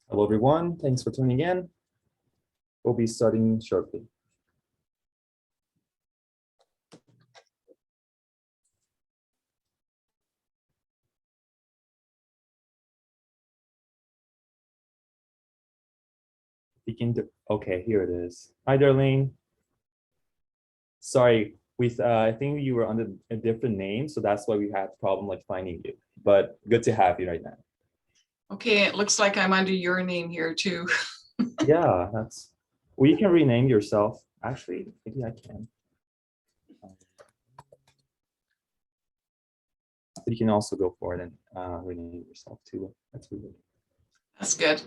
Hello, everyone. Thanks for tuning in. We'll be starting shortly. Okay, here it is. Hi, Darlene. Sorry, I think you were under a different name, so that's why we had a problem like finding you. But good to have you right now. Okay, it looks like I'm under your name here too. Yeah, well, you can rename yourself. Actually, maybe I can. But you can also go for it and rename yourself too. That's weird. That's good.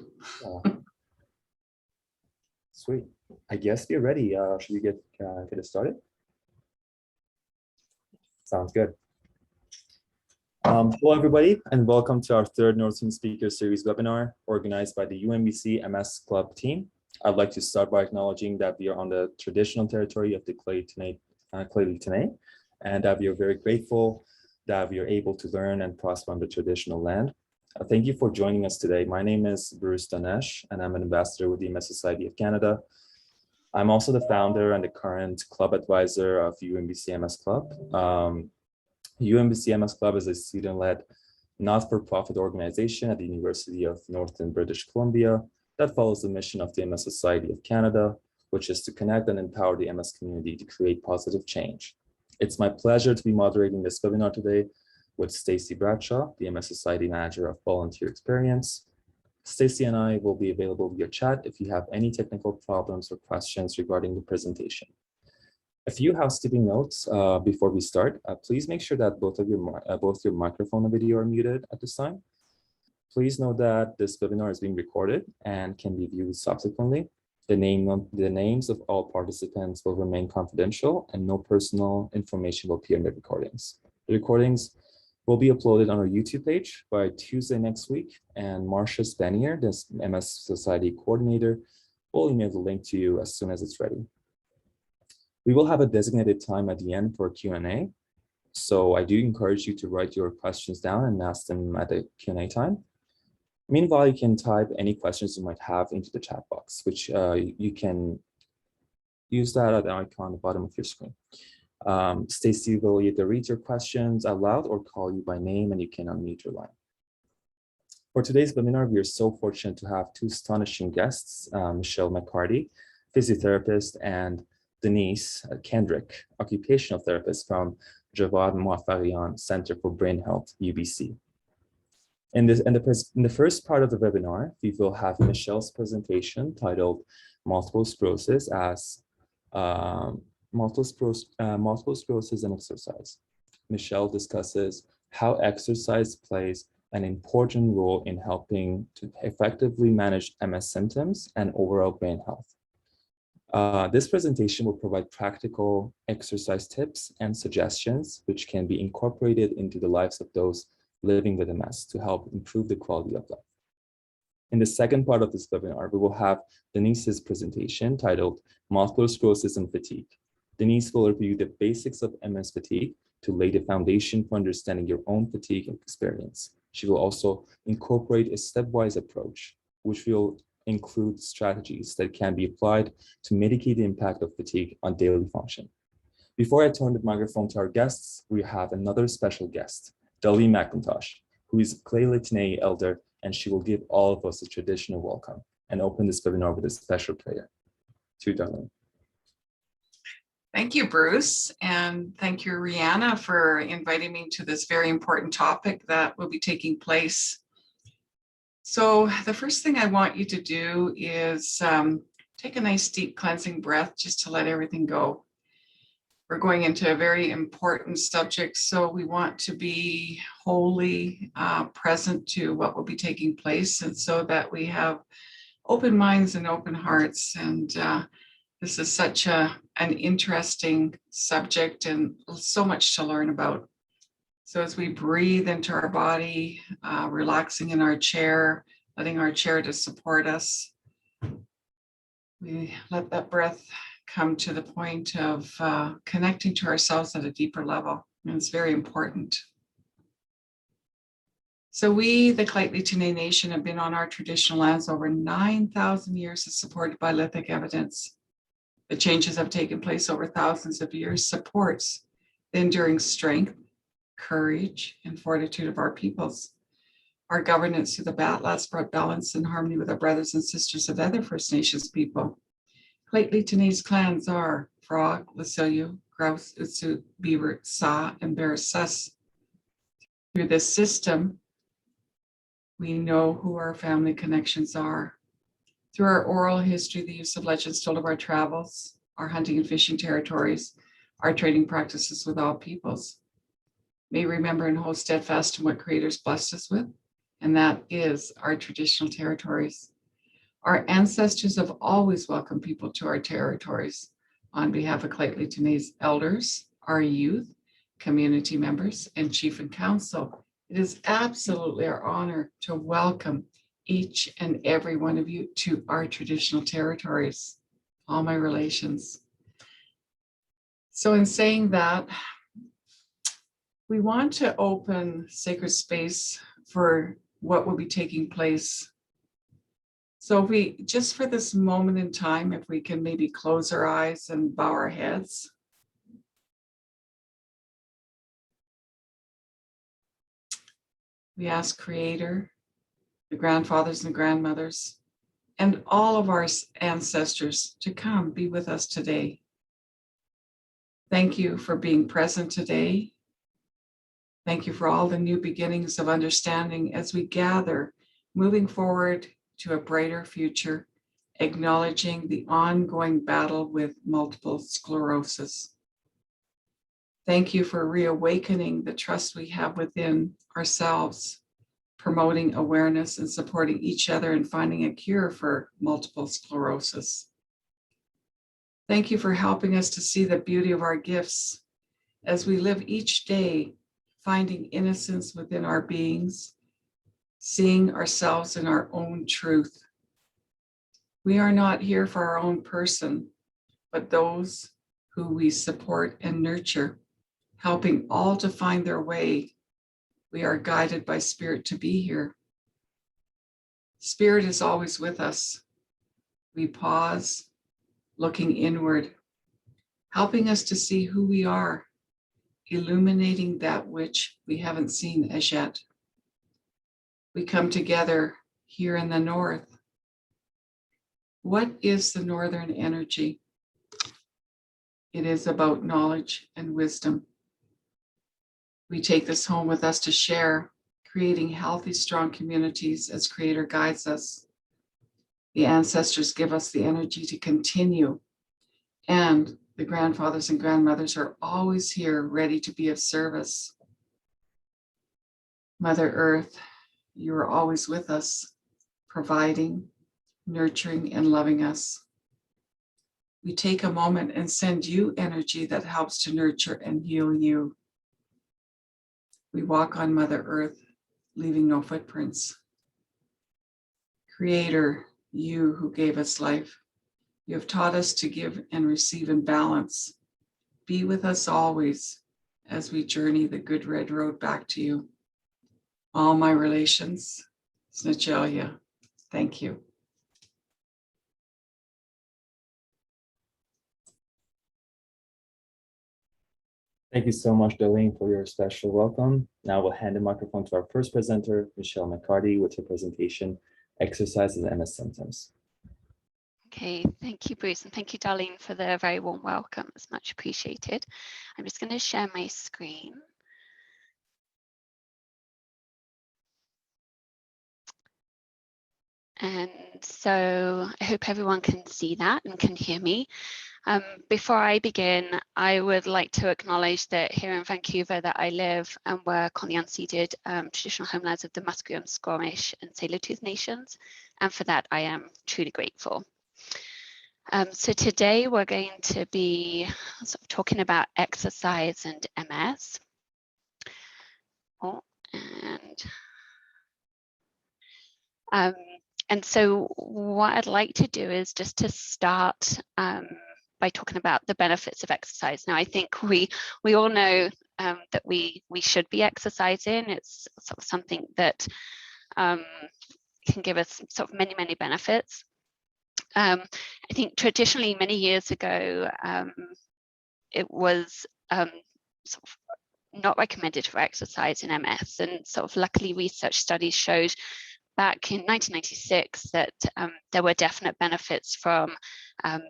Sweet. I guess we're ready. Should we get it started? Sounds good. Hello, everybody, and welcome to our third Nursing Speaker Series webinar organized by the UMBC MS Club team. I'd like to start by acknowledging that we are on the traditional territory of the Clay Tenay, and that we are very grateful that we are able to learn and prosper on the traditional land. Thank you for joining us today. My name is Bruce Danesh, and I'm an ambassador with the MS Society of Canada. I'm also the founder and the current club advisor of UMBC MS Club. UMBC MS Club is a student-led, not-for-profit organization at the University of Northern British Columbia that follows the mission of the MS Society of Canada, which is to connect and empower the MS community to create positive change. It's my pleasure to be moderating this webinar today with Stacey Bradshaw, the MS Society Manager of Volunteer Experience. Stacey and I will be available via chat if you have any technical problems or questions regarding the presentation. A few housekeeping notes before we start. Please make sure that both your microphone and video are muted at this time. Please note that this webinar is being recorded and can be viewed subsequently. The names of all participants will remain confidential and no personal information will appear in the recordings. The recordings will be uploaded on our YouTube page by Tuesday next week, and Marcia Spanier, the MS Society coordinator, will email the link to you as soon as it's ready. We will have a designated time at the end for Q&A, so I do encourage you to write your questions down and ask them at the Q&A time. Meanwhile, you can type any questions you might have into the chat box, which you can use that at the icon at the bottom of your screen. Stacey will either read your questions out loud or call you by name, and you can unmute your line. For today's webinar, we are so fortunate to have two astonishing guests, Michelle McCarthy, physiotherapist, and Denise Kendrick, occupational therapist from Djavad Mowafaghian Centre for Brain Health UBC. In the first part of the webinar, we will have Michelle's presentation titled Multiple Sclerosis as Multiple Sclerosis and Exercise. Michelle discusses how exercise plays an important role in helping to effectively manage MS symptoms and overall brain health. This presentation will provide practical exercise tips and suggestions which can be incorporated into the lives of those living with MS to help improve the quality of life. In the second part of this webinar, we will have Denise's presentation titled Multiple Sclerosis and Fatigue. Denise will review the basics of MS fatigue to lay the foundation for understanding your own fatigue experience. She will also incorporate a stepwise approach, which will include strategies that can be applied to mitigate the impact of fatigue on daily function. Before I turn the microphone to our guests, we have another special guest, Darlene McIntosh, who is Clay Tenay elder, and she will give all of us a traditional welcome and open this webinar with a special prayer. To Darlene. Thank you, Bruce, and thank you, Rihanna, for inviting me to this very important topic that will be taking place. So the first thing I want you to do is take a nice deep cleansing breath just to let everything go. We're going into a very important subject, so we want to be wholly present to what will be taking place, and so that we have open minds and open hearts. And this is such an interesting subject and so much to learn about. So as we breathe into our body, relaxing in our chair, letting our chair to support us, we let that breath come to the point of connecting to ourselves at a deeper level. And it's very important. So we, the Clayton Nation, have been on our traditional lands over 9,000 years, as supported by lithic evidence. The changes have taken place over thousands of years, supports the enduring strength, courage, and fortitude of our peoples. Our governance through the Batlats brought balance and harmony with our brothers and sisters of other First Nations people. Clayton clans are Frog, Lasilu, Grouse, Utsu, Beaver, Sa, and Bearsus. Through this system, we know who our family connections are. Through our oral history, the use of legends told of our travels, our hunting and fishing territories, our trading practices with all peoples. May remember and hold steadfast in what Creator's blessed us with, and that is our traditional territories. Our ancestors have always welcomed people to our territories. On behalf of Clayton elders, our youth, community members, and chief and council, it is absolutely our honor to welcome each and every one of you to our traditional territories, all my relations. So in saying that, we want to open sacred space for what will be taking place. So if we, just for this moment in time, if we can maybe close our eyes and bow our heads. We ask Creator, the grandfathers and grandmothers, and all of our ancestors to come be with us today. Thank you for being present today. Thank you for all the new beginnings of understanding as we gather, moving forward to a brighter future, acknowledging the ongoing battle with multiple sclerosis. Thank you for reawakening the trust we have within ourselves, promoting awareness and supporting each other in finding a cure for multiple sclerosis. Thank you for helping us to see the beauty of our gifts as we live each day, finding innocence within our beings, seeing ourselves in our own truth. We are not here for our own person, but those who we support and nurture, helping all to find their way. We are guided by Spirit to be here. Spirit is always with us. We pause, looking inward, helping us to see who we are, illuminating that which we haven't seen as yet. We come together here in the north. What is the northern energy? It is about knowledge and wisdom. We take this home with us to share, creating healthy, strong communities as Creator guides us. The ancestors give us the energy to continue, and the grandfathers and grandmothers are always here, ready to be of service. Mother Earth, you are always with us, providing, nurturing, and loving us. We take a moment and send you energy that helps to nurture and heal you. We walk on Mother Earth, leaving no footprints. Creator, you who gave us life, you have taught us to give and receive in balance. Be with us always as we journey the good red road back to you. All my relations, Snachelia, thank you. Thank you so much, Darlene, for your special welcome. Now we'll hand the microphone to our first presenter, Michelle McCarthy, with her presentation, Exercise and MS Symptoms. Okay, thank you, Bruce, and thank you, Darlene, for the very warm welcome. It's much appreciated. I'm just going to share my screen. And so I hope everyone can see that and can hear me. Before I begin, I would like to acknowledge that here in Vancouver that I live and work on the unceded traditional homelands of the Musqueam, Squamish and Tsleil-Waututh nations, and for that I am truly grateful. So today we're going to be sort of talking about exercise and MS. And so what I'd like to do is just to start by talking about the benefits of exercise. Now, I think we all know that we should be exercising. It's sort of something that can give us sort of many benefits. I think traditionally, many years ago, it was sort of not recommended for exercise in MS, and sort of luckily research studies showed back in 1996 that there were definite benefits from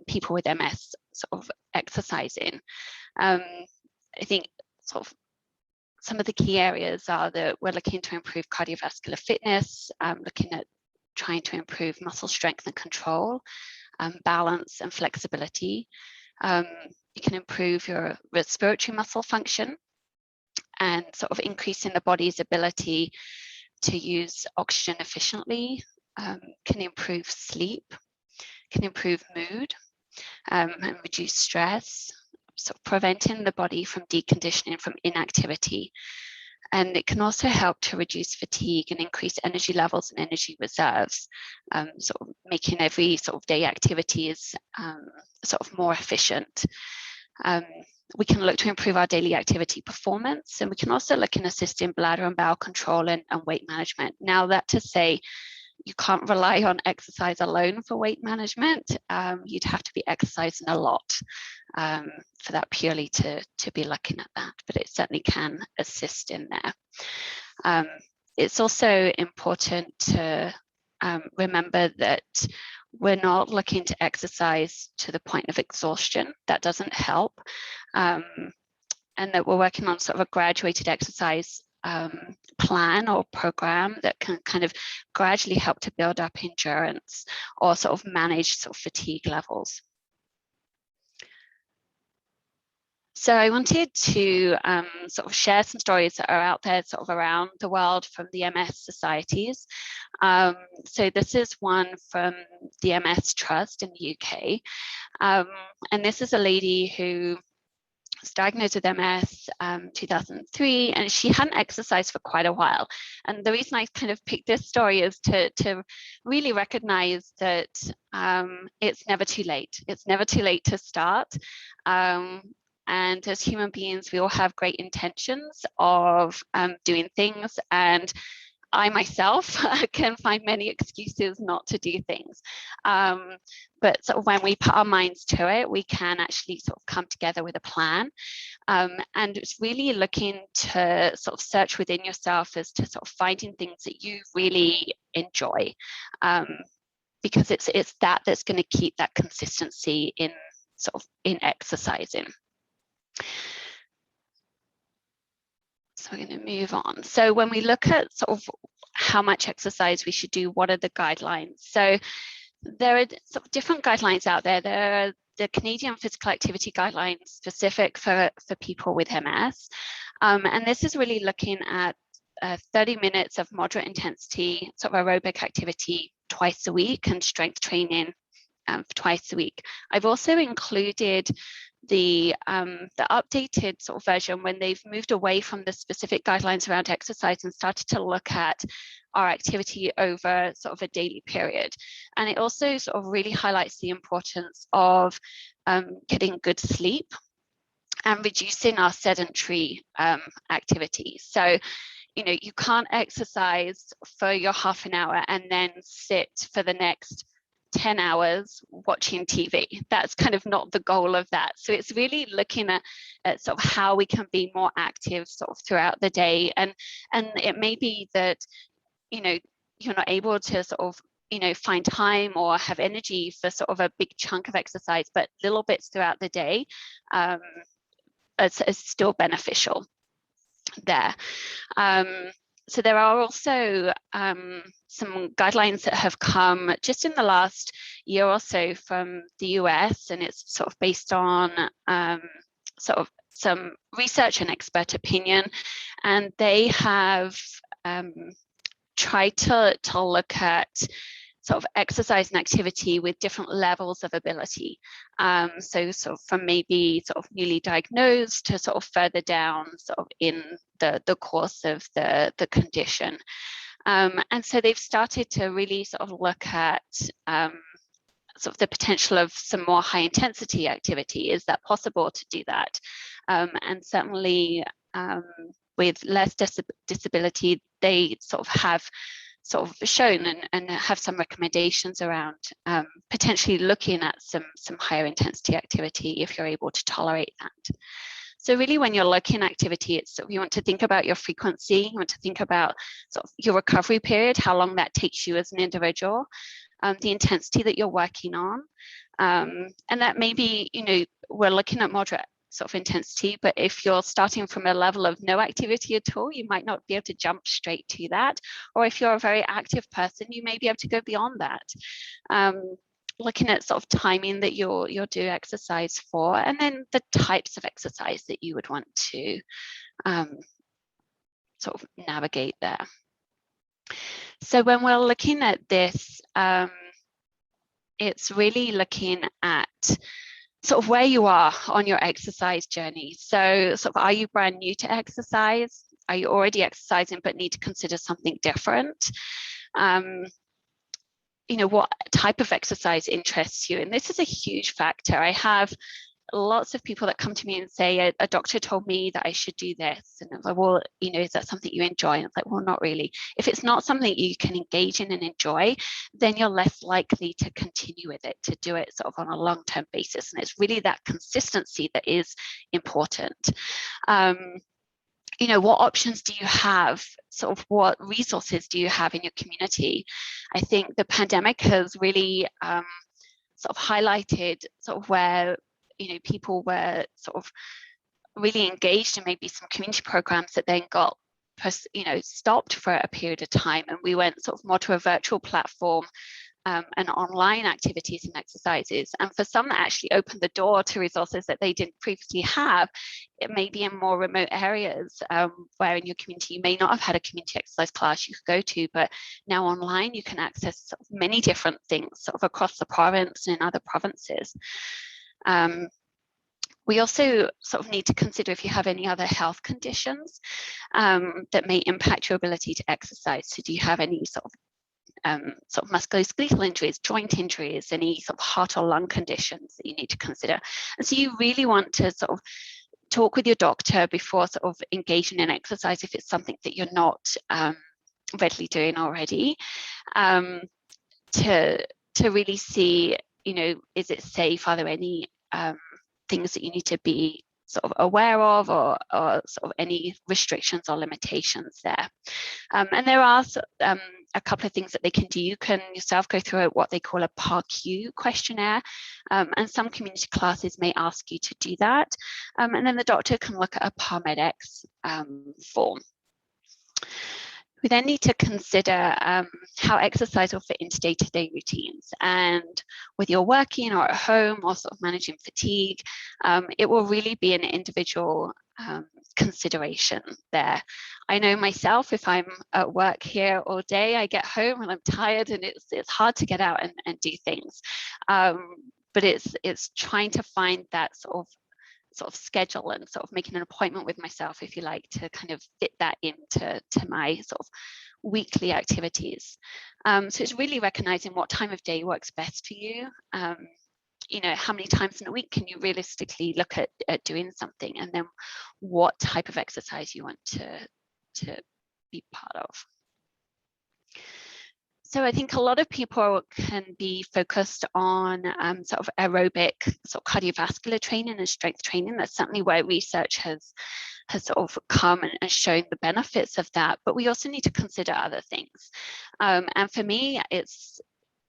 people with MS sort of exercising. I think sort of some of the key areas are that we're looking to improve cardiovascular fitness, looking at trying to improve muscle strength and control, balance and flexibility. You can improve your respiratory muscle function and sort of increasing the body's ability to use oxygen efficiently, can improve sleep, can improve mood, and reduce stress, so preventing the body from deconditioning from inactivity. And it can also help to reduce fatigue and increase energy levels and energy reserves, sort of making every sort of day activities sort of more efficient. We can look to improve our daily activity performance, and we can also look in assisting bladder and bowel control and weight management. Now, that to say, you can't rely on exercise alone for weight management. You'd have to be exercising a lot for that purely to be looking at that, but it certainly can assist in there. It's also important to remember that we're not looking to exercise to the point of exhaustion. That doesn't help. And that we're working on sort of a graduated exercise plan or program that can kind of gradually help to build up endurance or sort of manage sort of fatigue levels. So I wanted to sort of share some stories that are out there sort of around the world from the MS societies. So this is one from the MS Trust in the UK. And this is a lady who was diagnosed with MS 2003, and she hadn't exercised for quite a while. And the reason I kind of picked this story is to really recognize that it's never too late. It's never too late to start. And as human beings, we all have great intentions of doing things. And I myself can find many excuses not to do things. But sort of when we put our minds to it, we can actually sort of come together with a plan. And it's really looking to sort of search within yourself as to sort of finding things that you really enjoy. Because it's that's going to keep that consistency in sort of in exercising. So we're going to move on. So when we look at sort of how much exercise we should do, what are the guidelines? So there are sort of different guidelines out there. There are the Canadian Physical Activity Guidelines specific for people with MS. And this is really looking at 30 minutes of moderate intensity sort of aerobic activity twice a week and strength training twice a week. I've also included the updated sort of version when they've moved away from the specific guidelines around exercise and started to look at our activity over sort of a daily period. And it also sort of really highlights the importance of getting good sleep and reducing our sedentary activity. So, you know, you can't exercise for your half an hour and then sit for the next 10 hours watching TV. That's kind of not the goal of that. So it's really looking at sort of how we can be more active sort of throughout the day. And it may be that, you know, you're not able to sort of, you know, find time or have energy for sort of a big chunk of exercise, but little bits throughout the day is still beneficial there. So there are also some guidelines that have come just in the last year or so from the US, and it's sort of based on sort of some research and expert opinion, and they have tried to look at sort of exercise and activity with different levels of ability. So sort of from maybe sort of newly diagnosed to sort of further down sort of in the course of the condition. And so they've started to really sort of look at sort of the potential of some more high intensity activity. Is that possible to do that? And certainly with less disability, they sort of have shown and have some recommendations around potentially looking at some higher intensity activity if you're able to tolerate that. So really, when you're looking at activity, it's you want to think about your frequency, you want to think about sort of your recovery period, how long that takes you as an individual, the intensity that you're working on, and that maybe, you know, we're looking at moderate sort of intensity, but if you're starting from a level of no activity at all, you might not be able to jump straight to that. Or if you're a very active person, you may be able to go beyond that. Looking at sort of timing that you'll do exercise for, and then the types of exercise that you would want to sort of navigate there. So when we're looking at this, it's really looking at sort of where you are on your exercise journey. So sort of, are you brand new to exercise? Are you already exercising but need to consider something different? You know, what type of exercise interests you? And this is a huge factor. I have lots of people that come to me and say, a doctor told me that I should do this. And I'm like, well, you know, is that something you enjoy? And it's like, well, not really. If it's not something you can engage in and enjoy, then you're less likely to continue with it, to do it sort of on a long-term basis. And it's really that consistency that is important. You know, what options do you have? Sort of what resources do you have in your community? I think the pandemic has really sort of highlighted sort of where, you know, people were sort of really engaged in maybe some community programs that then got, you know, stopped for a period of time, and we went sort of more to a virtual platform and online activities and exercises. And for some, that actually opened the door to resources that they didn't previously have. It may be in more remote areas where in your community you may not have had a community exercise class you could go to, but now online you can access sort of many different things sort of across the province and in other provinces. We also sort of need to consider if you have any other health conditions that may impact your ability to exercise. So do you have any sort of musculoskeletal injuries, joint injuries, any sort of heart or lung conditions that you need to consider? And so you really want to sort of talk with your doctor before sort of engaging in exercise if it's something that you're not readily doing already, to really see, you know, is it safe? Are there any things that you need to be sort of aware of, or sort of any restrictions or limitations there? And there are a couple of things that they can do. You can yourself go through what they call a PARQ questionnaire, and some community classes may ask you to do that. And then the doctor can look at a PARMEDX form. We then need to consider how exercise will fit into day-to-day routines. And whether you're working or at home or sort of managing fatigue, it will really be an individual consideration there. I know myself, if I'm at work here all day, I get home and I'm tired and it's hard to get out and do things. But it's trying to find that sort of schedule and sort of making an appointment with myself, if you like, to kind of fit that into my sort of weekly activities. So it's really recognizing what time of day works best for you. You know, how many times in a week can you realistically look at doing something, and then what type of exercise you want to be part of. So I think a lot of people can be focused on sort of aerobic, sort of cardiovascular training and strength training. That's certainly where research has sort of come and shown the benefits of that. But we also need to consider other things. And for me,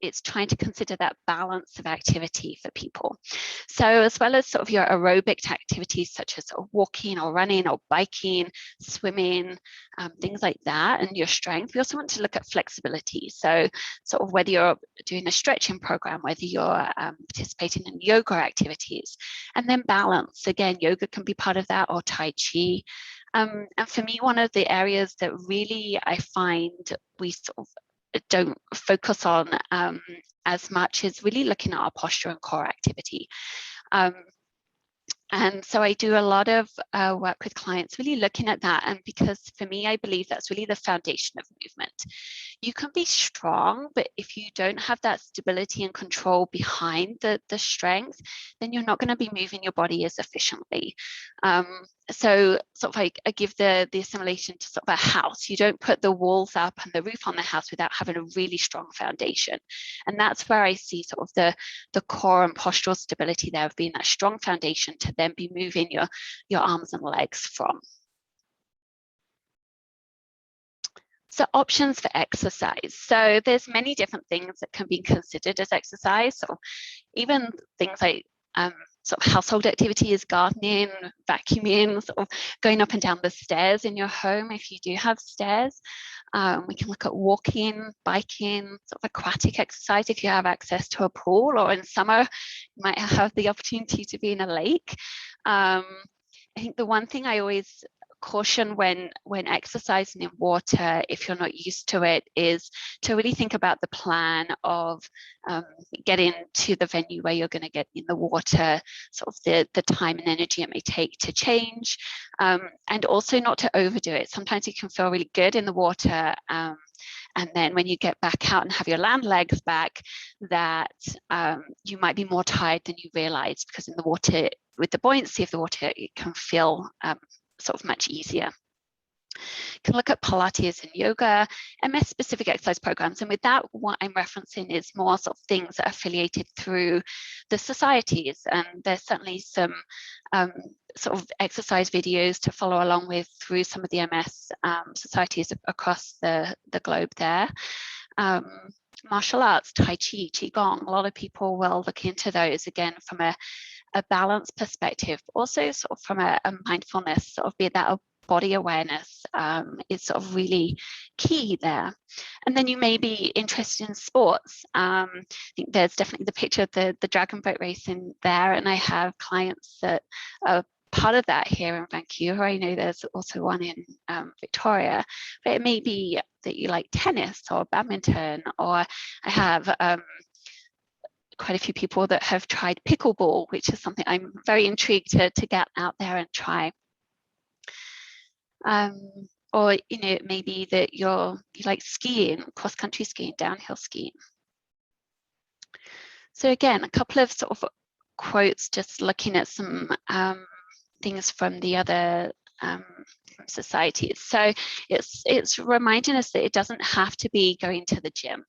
it's trying to consider that balance of activity for people. So as well as sort of your aerobic activities such as sort of walking or running or biking, swimming, things like that, and your strength, we also want to look at flexibility. So sort of whether you're doing a stretching program, whether you're participating in yoga activities, and then balance. Again, yoga can be part of that, or Tai Chi. And for me, one of the areas that really I find we sort of don't focus on as much is really looking at our posture and core activity. And so I do a lot of work with clients really looking at that. And because for me, I believe that's really the foundation of movement. you can be strong, but if you don't have that stability and control behind the strength, then you're not going to be moving your body as efficiently. So sort of like I give the assimilation to sort of a house. You don't put the walls up and the roof on the house without having a really strong foundation. And that's where I see sort of the core and postural stability there of being that strong foundation to then be moving your arms and legs from. So options for exercise. So there's many different things that can be considered as exercise. So even things like sort of household activities, gardening, vacuuming, sort of going up and down the stairs in your home if you do have stairs. We can look at walking, biking, sort of aquatic exercise if you have access to a pool, or in summer you might have the opportunity to be in a lake. I think the one thing I always caution when exercising in water, if you're not used to it, is to really think about the plan of getting to the venue where you're going to get in the water, sort of the time and energy it may take to change, and also not to overdo it. Sometimes you can feel really good in the water, and then when you get back out and have your land legs back, that you might be more tired than you realize, because in the water, with the buoyancy of the water, it can feel sort of much easier. You can look at Pilates and Yoga, MS-specific exercise programs. And with that, what I'm referencing is more sort of things that are affiliated through the societies. And there's certainly some sort of exercise videos to follow along with through some of the MS societies across the globe there. Martial arts, Tai Chi, Qigong, a lot of people will look into those again from a balance perspective, also sort of from a mindfulness, sort of be that body awareness is sort of really key there. And then you may be interested in sports. I think there's definitely the picture of the dragon boat race in there, and I have clients that are part of that here in Vancouver. I know there's also one in Victoria, but it may be that you like tennis or badminton, or I have quite a few people that have tried pickleball, which is something I'm very intrigued to get out there and try. Or maybe that you like skiing, cross-country skiing, downhill skiing. So again, a couple of sort of quotes, just looking at some things from the other societies. So it's reminding us that it doesn't have to be going to the gym.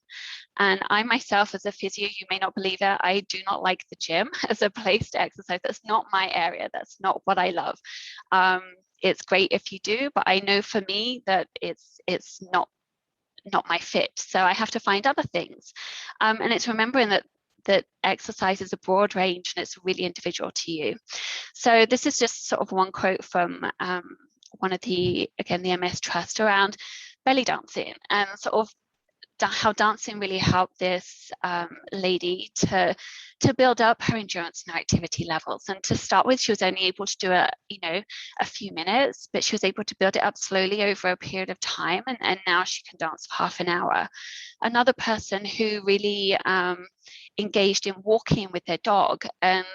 And I myself, as a physio, you may not believe it, I do not like the gym as a place to exercise. That's not my area. That's not what I love. It's great if you do, but I know for me that it's not my fit. So I have to find other things. And it's remembering that exercise is a broad range and it's really individual to you. So this is just sort of one quote from one of the MS Trust around belly dancing, and sort of how dancing really helped this lady to build up her endurance and her activity levels. And to start with, she was only able to do a few minutes, but she was able to build it up slowly over a period of time, and now she can dance for half an hour. Another person who really engaged in walking with their dog, and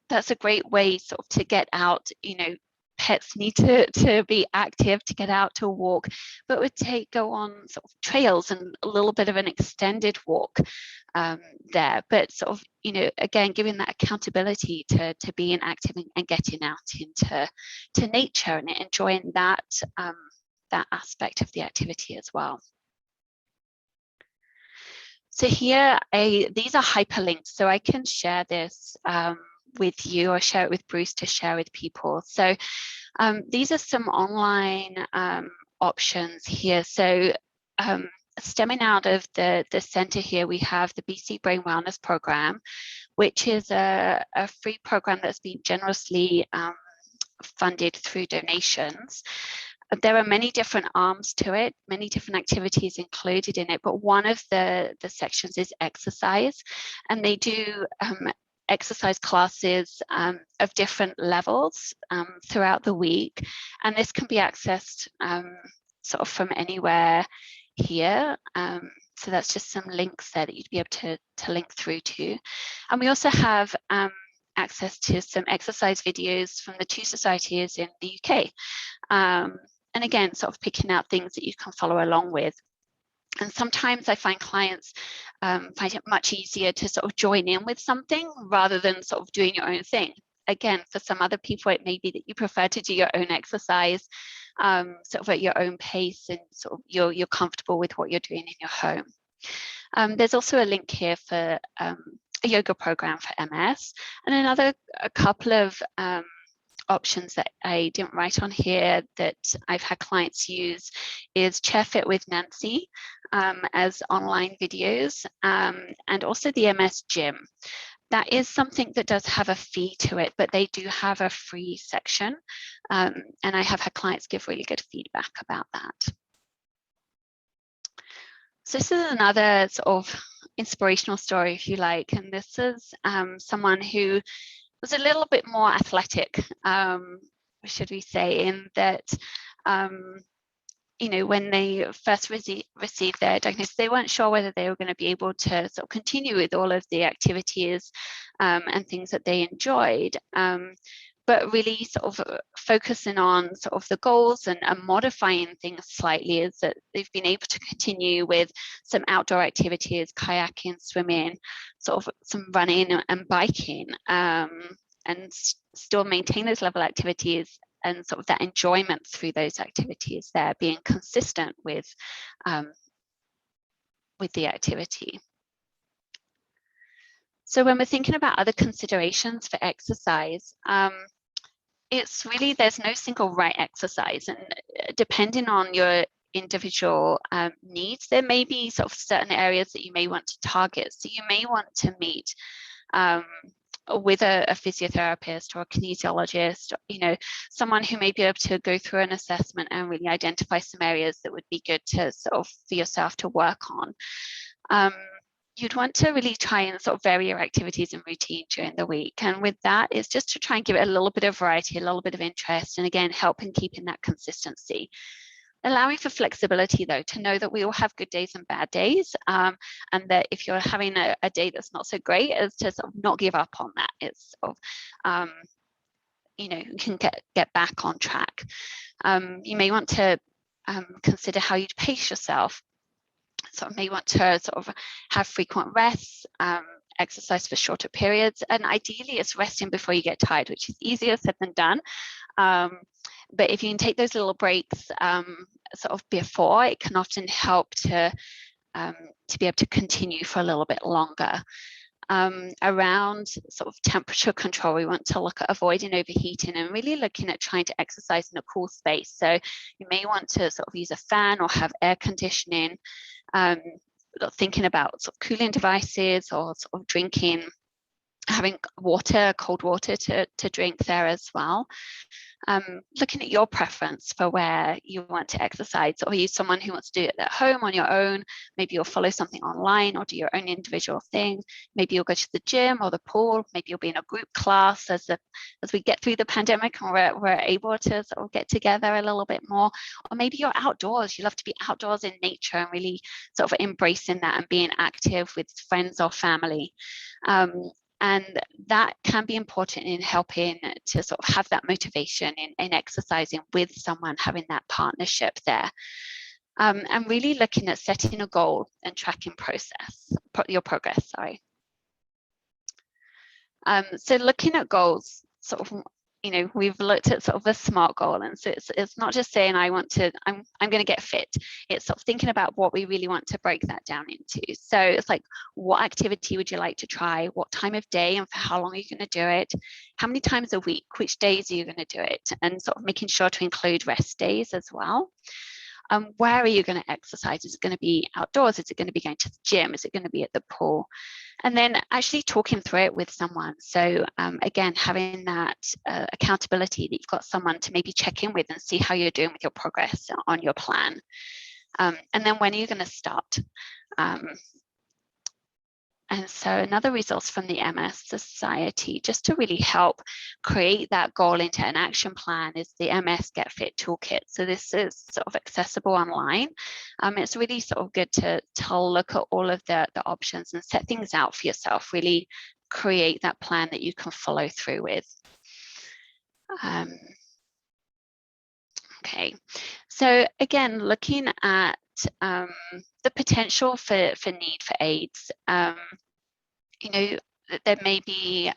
that's a great way sort of to get out. Pets need to be active, to get out to walk, but would go on sort of trails and a little bit of an extended walk there. But sort of, again, giving that accountability to being active and getting out into nature and enjoying that aspect of the activity as well. So here, these are hyperlinked, so I can share this with you, or share it with Bruce to share with people. So these are some online options here. So stemming out of the centre here, we have the BC Brain Wellness Programme, which is a free programme that's been generously funded through donations. There are many different arms to it, many different activities included in it, but one of the sections is exercise, and they do exercise classes of different levels throughout the week, and this can be accessed sort of from anywhere here. So that's just some links there that you'd be able to link through to. And we also have access to some exercise videos from the two societies in the UK. And again, sort of picking out things that you can follow along with. And sometimes I find clients find it much easier to sort of join in with something rather than sort of doing your own thing. Again, for some other people, it may be that you prefer to do your own exercise sort of at your own pace, and sort of you're comfortable with what you're doing in your home. There's also a link here for a yoga program for MS, and a couple of options that I didn't write on here that I've had clients use is Chair Fit with Nancy as online videos, and also the MS Gym. That is something that does have a fee to it, but they do have a free section, and I have had clients give really good feedback about that. So this is another sort of inspirational story, if you like, and this is someone who was a little bit more athletic, should we say, in that, you know, when they first received their diagnosis, they weren't sure whether they were going to be able to sort of continue with all of the activities and things that they enjoyed. But really sort of focusing on sort of the goals and modifying things slightly is that they've been able to continue with some outdoor activities, kayaking, swimming, sort of some running and biking, and still maintain those level activities and sort of that enjoyment through those activities there, being consistent with the activity. So when we're thinking about other considerations for exercise, it's really, there's no single right exercise, and depending on your individual needs, there may be sort of certain areas that you may want to target. So you may want to meet with a physiotherapist or a kinesiologist, you know, someone who may be able to go through an assessment and really identify some areas that would be good to sort of for yourself to work on. You'd want to really try and sort of vary your activities and routine during the week. And with that, it's just to try and give it a little bit of variety, a little bit of interest, and again, help in keeping that consistency. Allowing for flexibility, though, to know that we all have good days and bad days, and that if you're having a day that's not so great, is to sort of not give up on that. It's sort of, you know, you can get back on track. You may want to consider how you'd pace yourself. So you may want to sort of have frequent rests, exercise for shorter periods, and ideally it's resting before you get tired, which is easier said than done. But if you can take those little breaks sort of before, it can often help to be able to continue for a little bit longer. Around sort of temperature control, we want to look at avoiding overheating and really looking at trying to exercise in a cool space. So you may want to sort of use a fan or have air conditioning, thinking about sort of cooling devices or sort of drinking, having water, cold water to drink there as well. Looking at your preference for where you want to exercise. Or are you someone who wants to do it at home on your own? Maybe you'll follow something online or do your own individual thing. Maybe you'll go to the gym or the pool. Maybe you'll be in a group class as we get through the pandemic and we're able to sort of get together a little bit more. Or maybe you're outdoors. You love to be outdoors in nature and really sort of embracing that and being active with friends or family. And that can be important in helping to sort of have that motivation in exercising with someone, having that partnership there. And really looking at setting a goal and tracking your progress, sorry. So looking at goals, sort of, you know, we've looked at sort of a SMART goal, and so it's not just saying I'm going to get fit. It's sort of thinking about what we really want to break that down into. So it's like, what activity would you like to try? What time of day and for how long are you going to do it? How many times a week? Which days are you going to do it? And sort of making sure to include rest days as well. Where are you going to exercise? Is it going to be outdoors? Is it going to be going to the gym? Is it going to be at the pool? And then actually talking through it with someone. So again, having that accountability that you've got someone to maybe check in with and see how you're doing with your progress on your plan. And then when are you going to start? And so another resource from the MS Society, just to really help create that goal into an action plan, is the MS Get Fit Toolkit. So this is sort of accessible online. It's really sort of good to look at all of the options and set things out for yourself, really create that plan that you can follow through with. Okay, so again, looking at the potential for need for aids. There may be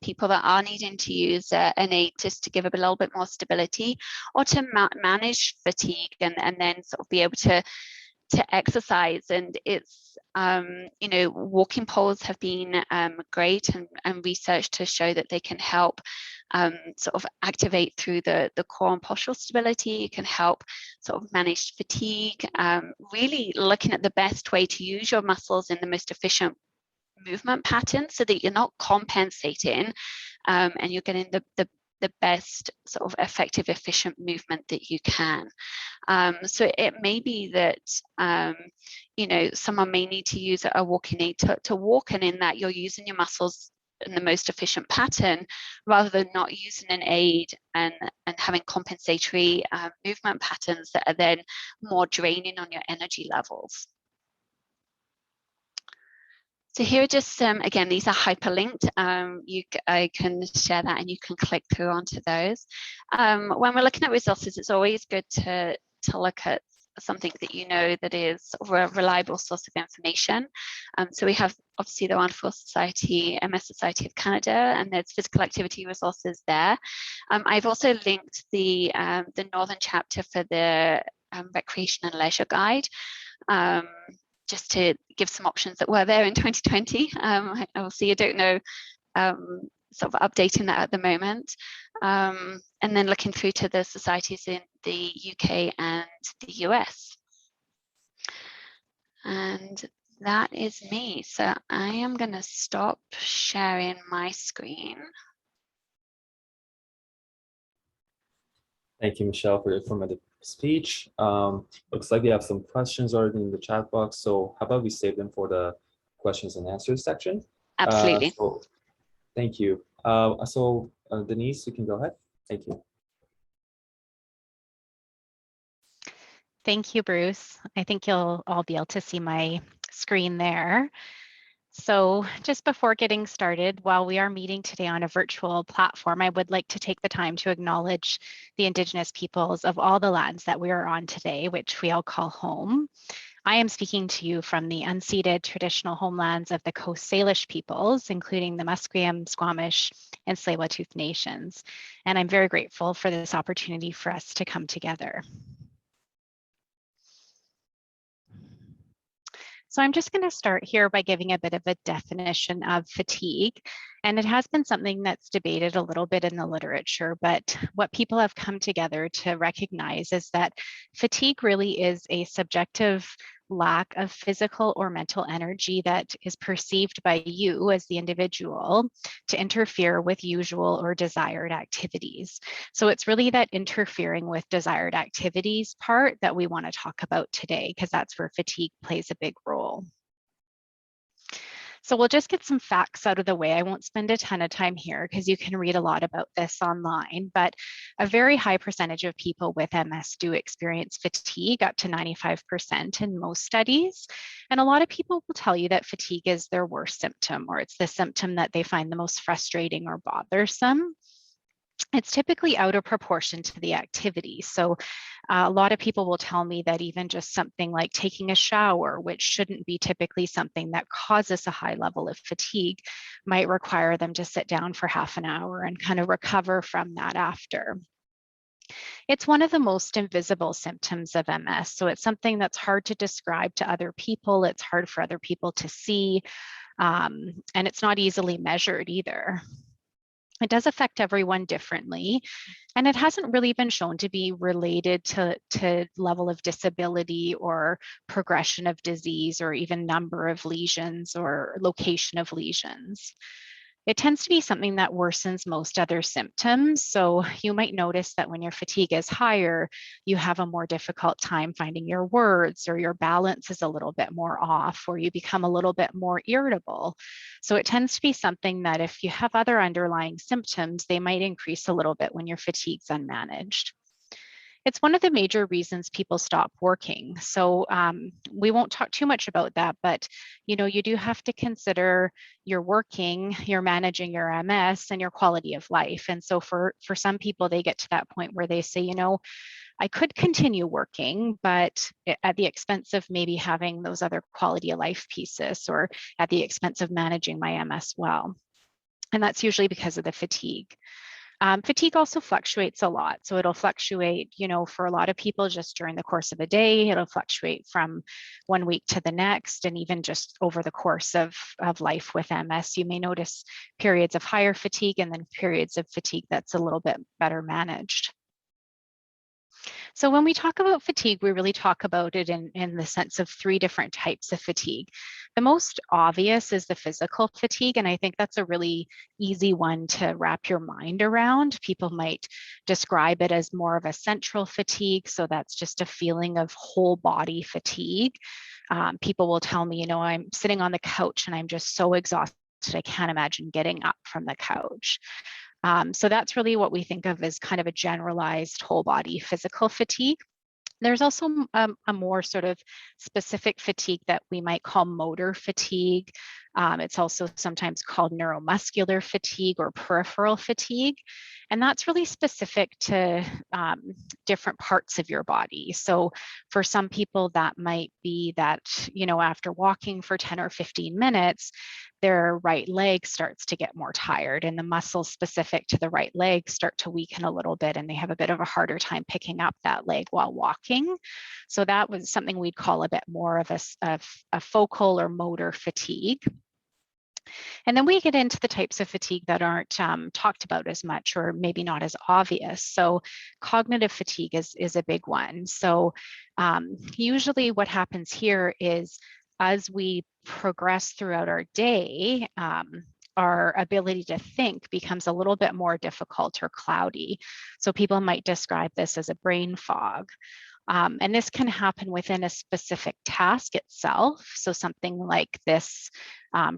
people that are needing to use an aid just to give a little bit more stability, or to manage fatigue and then sort of be able to exercise. And it's walking poles have been great and research to show that they can help sort of activate through the core and postural stability. It can help sort of manage fatigue, really looking at the best way to use your muscles in the most efficient movement pattern, so that you're not compensating and you're getting the best sort of effective, efficient movement that you can. So it may be that someone may need to use a walking aid to walk, and in that you're using your muscles in the most efficient pattern, rather than not using an aid and having compensatory movement patterns that are then more draining on your energy levels. So here are just some, again, these are hyperlinked. I can share that and you can click through onto those. When we're looking at resources, it's always good to look at something that that is a reliable source of information. So we have obviously the Wonderful Society, MS Society of Canada, and there's physical activity resources there. I've also linked the Northern chapter for the Recreation and Leisure Guide, just to give some options that were there in 2020. Obviously, I don't know, sort of updating that at the moment. And then looking through to the societies in the UK and the US. And that is me. So I am going to stop sharing my screen. Thank you, Michelle, for your informative speech. Looks like we have some questions already in the chat box. So how about we save them for the questions and answers section? Absolutely. Thank you. Denise, you can go ahead. Thank you. Thank you, Bruce. I think you'll all be able to see my screen there. So just before getting started, while we are meeting today on a virtual platform, I would like to take the time to acknowledge the Indigenous peoples of all the lands that we are on today, which we all call home. I am speaking to you from the unceded traditional homelands of the Coast Salish peoples, including the Musqueam, Squamish, and Tsleil-Waututh nations. And I'm very grateful for this opportunity for us to come together. So I'm just going to start here by giving a bit of a definition of fatigue. And it has been something that's debated a little bit in the literature, but what people have come together to recognize is that fatigue really is a subjective lack of physical or mental energy that is perceived by you as the individual to interfere with usual or desired activities. So it's really that interfering with desired activities part that we want to talk about today, because that's where fatigue plays a big role. So we'll just get some facts out of the way. I won't spend a ton of time here because you can read a lot about this online, but a very high percentage of people with MS do experience fatigue, up to 95% in most studies. And a lot of people will tell you that fatigue is their worst symptom, or it's the symptom that they find the most frustrating or bothersome. It's typically out of proportion to the activity. So a lot of people will tell me that even just something like taking a shower, which shouldn't be typically something that causes a high level of fatigue, might require them to sit down for half an hour and kind of recover from that after. It's one of the most invisible symptoms of MS. So it's something that's hard to describe to other people. It's hard for other people to see, and it's not easily measured either. It does affect everyone differently, and it hasn't really been shown to be related to level of disability or progression of disease or even number of lesions or location of lesions. It tends to be something that worsens most other symptoms. So you might notice that when your fatigue is higher, you have a more difficult time finding your words, or your balance is a little bit more off, or you become a little bit more irritable. So it tends to be something that if you have other underlying symptoms, they might increase a little bit when your fatigue's unmanaged. It's one of the major reasons people stop working. So we won't talk too much about that, but you do have to consider you're working, you're managing your MS and your quality of life. And so for some people, they get to that point where they say, I could continue working, but at the expense of maybe having those other quality of life pieces, or at the expense of managing my MS well. And that's usually because of the fatigue. Fatigue also fluctuates a lot. So it'll fluctuate, for a lot of people just during the course of a day. It'll fluctuate from one week to the next, and even just over the course of life with MS. You may notice periods of higher fatigue and then periods of fatigue that's a little bit better managed. So when we talk about fatigue, we really talk about it in the sense of 3 different types of fatigue. The most obvious is the physical fatigue, and I think that's a really easy one to wrap your mind around. People might describe it as more of a central fatigue, so that's just a feeling of whole body fatigue. People will tell me, I'm sitting on the couch and I'm just so exhausted, I can't imagine getting up from the couch. So that's really what we think of as kind of a generalized whole body physical fatigue. There's also a more sort of specific fatigue that we might call motor fatigue. It's also sometimes called neuromuscular fatigue or peripheral fatigue. And that's really specific to different parts of your body. So for some people, that might be that, after walking for 10 or 15 minutes, their right leg starts to get more tired, and the muscles specific to the right leg start to weaken a little bit, and they have a bit of a harder time picking up that leg while walking. So that was something we'd call a bit more of a focal or motor fatigue. And then we get into the types of fatigue that aren't talked about as much, or maybe not as obvious. So cognitive fatigue is a big one. So usually what happens here is, as we progress throughout our day, our ability to think becomes a little bit more difficult or cloudy. So people might describe this as a brain fog. And this can happen within a specific task itself. So something like this